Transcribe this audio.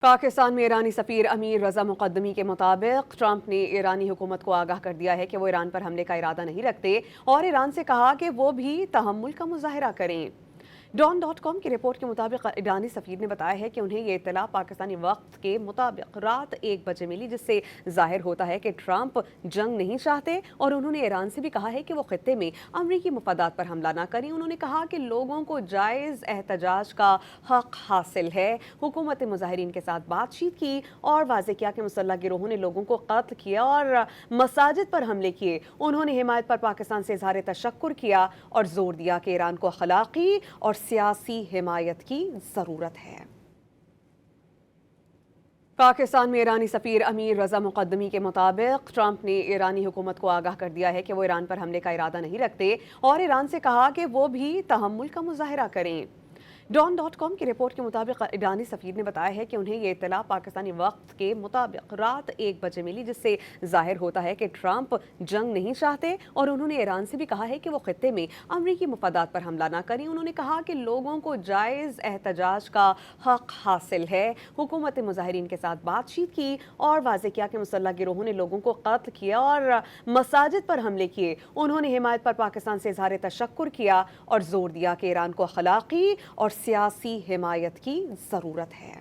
پاکستان میں ایرانی سفیر امیر رضا مقدمی کے مطابق ٹرمپ نے ایرانی حکومت کو آگاہ کر دیا ہے کہ وہ ایران پر حملے کا ارادہ نہیں رکھتے اور ایران سے کہا کہ وہ بھی تحمل کا مظاہرہ کریں۔ ڈان.com کی رپورٹ کے مطابق ایرانی سفیر نے بتایا ہے کہ انہیں یہ اطلاع پاکستانی وقت کے مطابق رات 1 بجے ملی، جس سے ظاہر ہوتا ہے کہ ٹرمپ جنگ نہیں چاہتے اور انہوں نے ایران سے بھی کہا ہے کہ وہ خطے میں امریکی مفادات پر حملہ نہ کریں۔ انہوں نے کہا کہ لوگوں کو جائز احتجاج کا حق حاصل ہے۔ حکومت مظاہرین کے ساتھ بات چیت کی اور واضح کیا کہ مسلح گروہوں نے لوگوں کو قتل کیا اور مساجد پر حملے کیے۔ انہوں نے حمایت پر پاکستان سے اظہار تشکر کیا اور زور دیا کہ ایران کو اخلاقی اور سیاسی حمایت کی ضرورت ہے۔ پاکستان میں ایرانی سفیر امیر رضا مقدمی کے مطابق ٹرمپ نے ایرانی حکومت کو آگاہ کر دیا ہے کہ وہ ایران پر حملے کا ارادہ نہیں رکھتے اور ایران سے کہا کہ وہ بھی تحمل کا مظاہرہ کریں۔ ڈان.com کی رپورٹ کے مطابق ایرانی سفیر نے بتایا ہے کہ انہیں یہ اطلاع پاکستانی وقت کے مطابق رات 1 بجے ملی، جس سے ظاہر ہوتا ہے کہ ٹرمپ جنگ نہیں چاہتے اور انہوں نے ایران سے بھی کہا ہے کہ وہ خطے میں امریکی مفادات پر حملہ نہ کریں۔ انہوں نے کہا کہ لوگوں کو جائز احتجاج کا حق حاصل ہے۔ حکومت مظاہرین کے ساتھ بات چیت کی اور واضح کیا کہ مسلح گروہوں نے لوگوں کو قتل کیا اور مساجد پر حملے کیے۔ انہوں نے حمایت پر پاکستان سے اظہار تشکر کیا اور زور دیا کہ ایران کو اخلاقی اور سیاسی حمایت کی ضرورت ہے۔